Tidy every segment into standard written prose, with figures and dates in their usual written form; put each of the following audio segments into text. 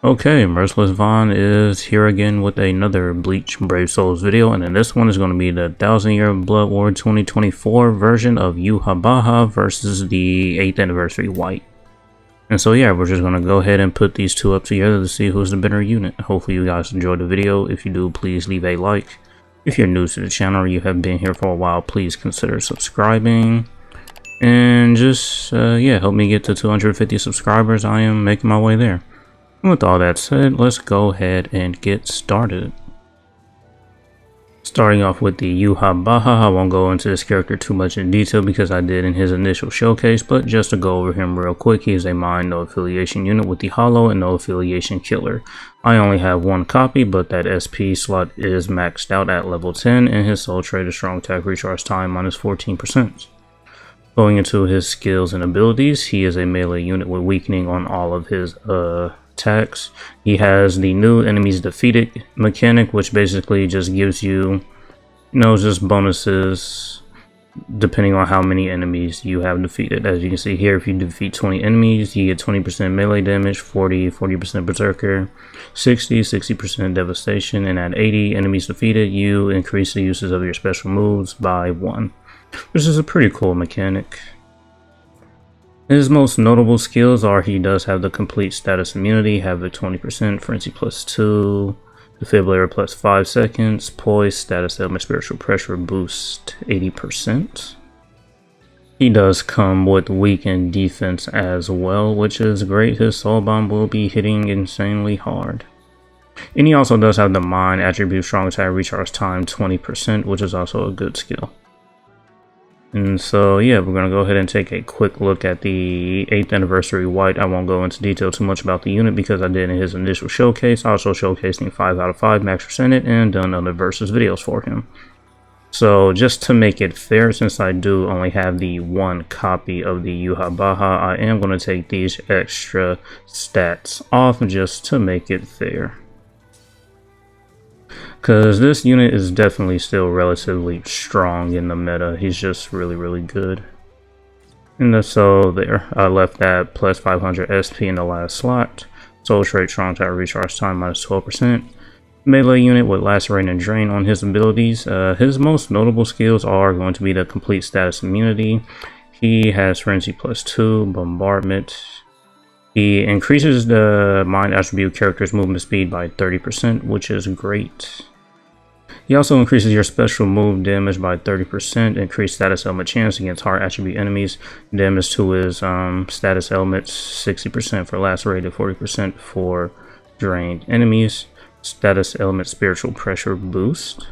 Okay, Merciless Vaughn is here again with another Bleach Brave Souls video, and in this one is going to be the 1000-Year Blood War 2024 version of Yhwach versus the 8th Anniversary White. And so yeah, we're just going to go ahead and put these two up together to see who's the better unit. Hopefully you guys enjoyed the video. If you do, please leave a like. If you're new to the channel or you have been here for a while, please consider subscribing. And just, yeah, help me get to 250 subscribers. I am making my way there. With all that said, let's go ahead and get started. Starting off with the Yhwach, I won't go into this character too much in detail because I did in his initial showcase, but just to go over him real quick, he is a mine no affiliation unit with the hollow and no affiliation killer. I only have one copy, but that SP slot is maxed out at level 10, and his soul trait is strong attack recharge time minus 14%. Going into his skills and abilities, he is a melee unit with weakening on all of his attacks. He has the new enemies defeated mechanic, which basically just gives you, just bonuses depending on how many enemies you have defeated. As you can see here, if you defeat 20 enemies, you get 20% melee damage, 40% berserker, 60% devastation, and at 80 enemies defeated, you increase the uses of your special moves by 1, which is a pretty cool mechanic. His most notable skills are he does have the complete status immunity, have a 20%, frenzy plus 2, defibrillator plus 5 seconds, poise, status element, spiritual pressure boost 80%. He does come with weakened defense as well, which is great. His soul bomb will be hitting insanely hard. And he also does have the mine attribute strong attack recharge time 20%, which is also a good skill. And so yeah, we're going to go ahead and take a quick look at the 8th Anniversary White. I won't go into detail too much about the unit because I did in his initial showcase, also showcasing 5 out of 5 max percentage and done other versus videos for him. So just to make it fair, since I do only have the one copy of the Yhwach, I am going to take these extra stats off just to make it fair. Because this unit is definitely still relatively strong in the meta. He's just really good. And so there, I left that plus 500 SP in the last slot. Soul trait strong attack recharge time minus 12%. Melee unit with lacerate and drain on his abilities. His most notable skills are going to be the complete status immunity. He has frenzy plus 2, bombardment. He increases the mind attribute character's movement speed by 30%, which is great. He also increases your special move damage by 30%, increased status element chance against hard attribute enemies, damage to his status elements 60% for lacerated, 40% for drained enemies, status element spiritual pressure boost.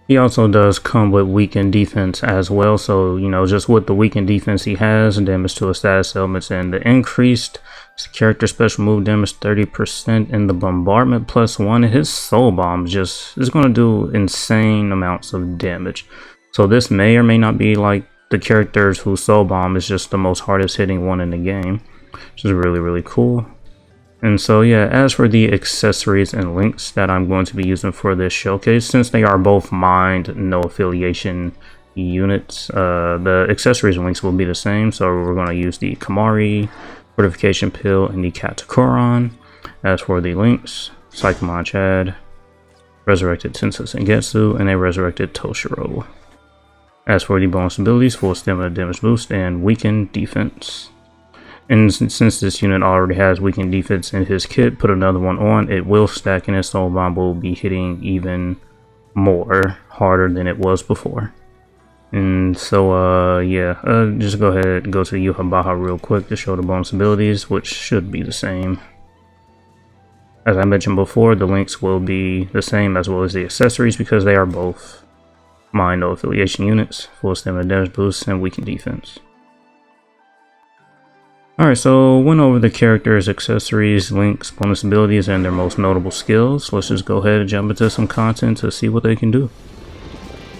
He also does come with weakened defense as well, so just with the weakened defense he has, damage to his status elements and the increased character special move damage 30% and the bombardment plus 1, his soul bomb just is going to do insane amounts of damage. So this may or may not be like the characters whose soul bomb is just the most hardest hitting one in the game, which is really cool. And so yeah, as for the accessories and links that I'm going to be using for this showcase, since they are both mined no affiliation units, the accessories and links will be the same. So we're going to use the Kamari fortification pill and the Katakuran. As for the links, Psychomon Chad, resurrected Tensei Sengetsu, and a resurrected Toshiro. As for the bonus abilities, full stamina damage boost and weakened defense. And since this unit already has weakened defense in his kit, put another one on, it will stack and his soul bomb will be hitting even more harder than it was before. And so yeah, just go ahead and go to Yhwach real quick to show the bonus abilities, which should be the same. As I mentioned before, the links will be the same as well as the accessories because they are both mine no affiliation units, full stamina damage boost and weakened defense. Alright, so went over the characters, accessories, links, bonus abilities, and their most notable skills. Let's just go ahead and jump into some content to see what they can do.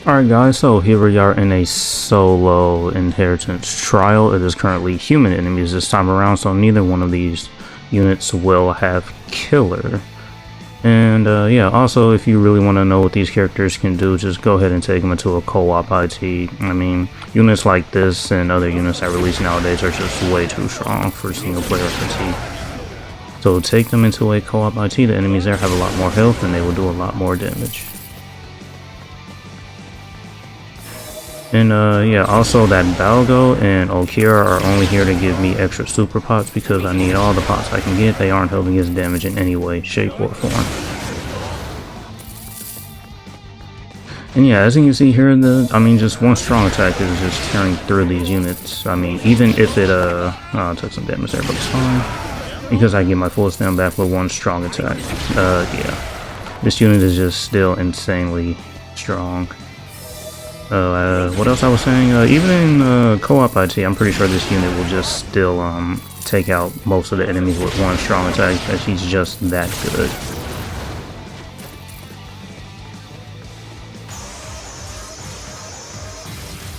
Alright guys, so here we are in a solo inheritance trial. It is currently human enemies this time around, so neither one of these units will have killer. And yeah, also if you really want to know what these characters can do, just go ahead and take them into a co-op IT. I mean, units like this and other units that release nowadays are just way too strong for single player IT. So take them into a co-op IT. The enemies there have a lot more health and they will do a lot more damage. And yeah, also that Balgo and Okira are only here to give me extra super pots because I need all the pots I can get. They aren't helping his damage in any way, shape, or form. And yeah, as you can see here, just one strong attack is just tearing through these units. I mean, even if it took some damage there, but it's fine because I get my full stamina back with one strong attack. Yeah, this unit is just still insanely strong. What else I was saying? Even in co-op IT, I'm pretty sure this unit will just still take out most of the enemies with one strong attack, as he's just that good.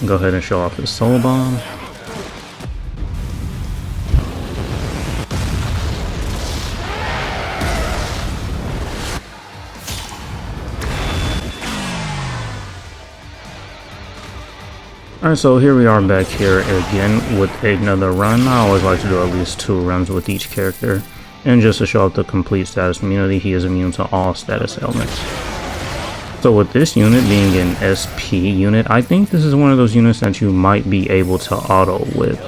Go ahead and show off his soul bomb. Alright, so here we are back here again with another run. I always like to do at least 2 runs with each character. And just to show off the complete status immunity, he is immune to all status ailments. So with this unit being an SP unit, I think this is one of those units that you might be able to auto with.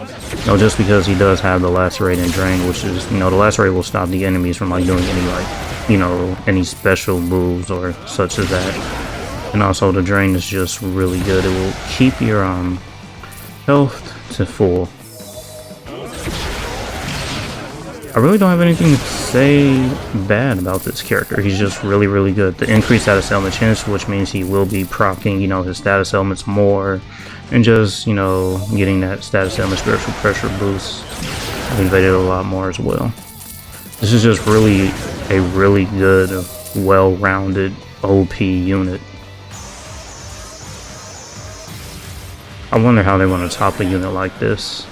Just because he does have the lacerate and drain, which is, the lacerate will stop the enemies from like doing any any special moves or such as that. And also the drain is just really good. It will keep your health to full. I really don't have anything to say bad about this character. He's just really, really good. The increased status element chance, which means he will be proccing, his status elements more, and just, getting that status element spiritual pressure boost. I've invaded a lot more as well. This is just really a really good, well-rounded OP unit. I wonder how they want to top a unit like this.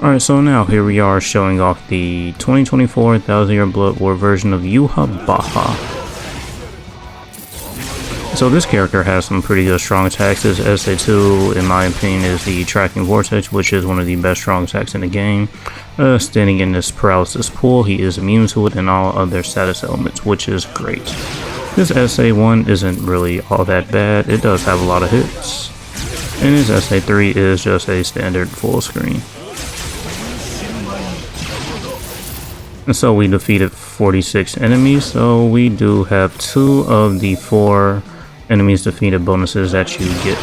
Alright, so now here we are showing off the 2024 1000 Year Blood War version of Yhwach. So this character has some pretty good strong attacks. His SA2, in my opinion, is the Tracking Vortex, which is one of the best strong attacks in the game. Standing in this paralysis pool, he is immune to it and all other status elements, which is great. His SA1 isn't really all that bad. It does have a lot of hits. And his SA3 is just a standard full screen. And so we defeated 46 enemies, so we do have 2 of the 4 enemies defeated bonuses that you get.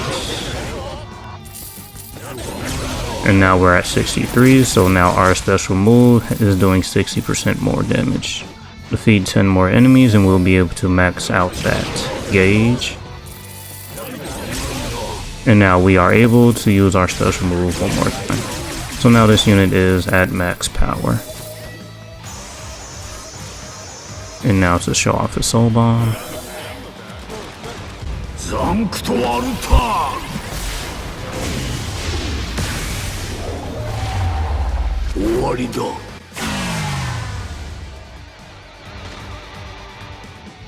And now we're at 63, so now our special move is doing 60% more damage. Defeat 10 more enemies and we'll be able to max out that gauge. And now we are able to use our special move one more time. So now this unit is at max power. And now to show off his soul bomb.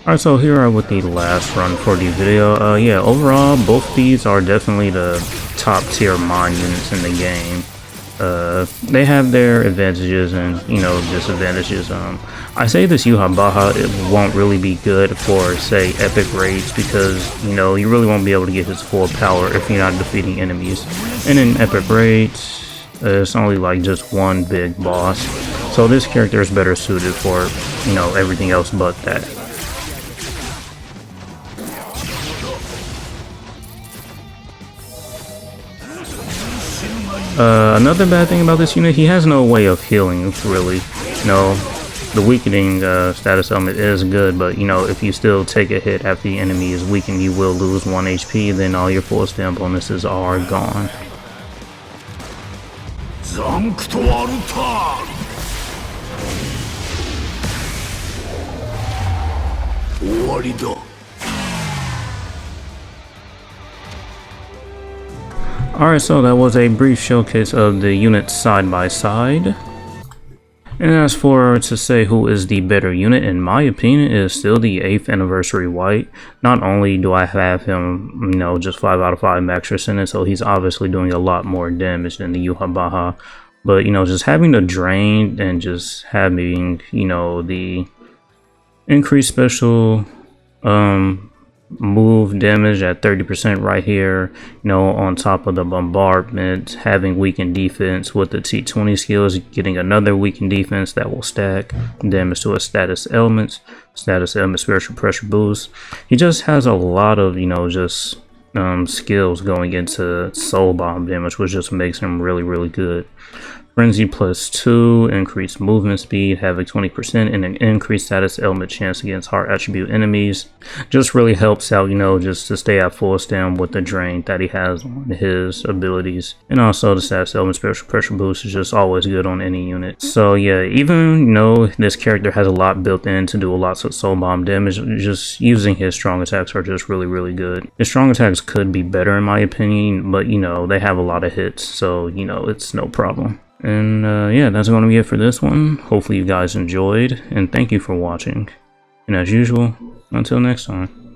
Alright, so here are with the last run for the video. Yeah, overall, both these are definitely the top tier mine units in the game. They have their advantages and, disadvantages. I say this Yhwach, it won't really be good for, say, epic raids because, you really won't be able to get his full power if you're not defeating enemies. And in epic raids, it's only like just one big boss. So this character is better suited for, everything else but that. Another bad thing about this unit, he has no way of healing, really. The weakening status element is good, but if you still take a hit after the enemy is weakened, you will lose 1 HP, then all your full stam bonuses are gone. Alright, so that was a brief showcase of the units side by side. And as for to say who is the better unit, in my opinion, it is still the 8th Anniversary White. Not only do I have him, you know, just 5 out of 5 max percentage, so he's obviously doing a lot more damage than the Yhwach. But, you know, just having the drain and just having, you know, the increased special move damage at 30% right here, you know, on top of the bombardment, having weakened defense with the T20 skills, getting another weakened defense that will stack damage to a status element spiritual pressure boost. He just has a lot of, you know, just skills going into soul bomb damage, which just makes him really, really good. Frenzy +2, increased movement speed, having 20% and an increased status element chance against hard attribute enemies. Just really helps out, you know, just to stay at full stam with the drain that he has on his abilities. And also the status element spiritual pressure boost is just always good on any unit. So yeah, even, you know, this character has a lot built in to do lots of soul bomb damage, just using his strong attacks are just really, really good. His strong attacks could be better in my opinion, but you know, they have a lot of hits, so you know, it's no problem. And yeah, that's going to be it for this one. Hopefully you guys enjoyed, and thank you for watching. And as usual, until next time.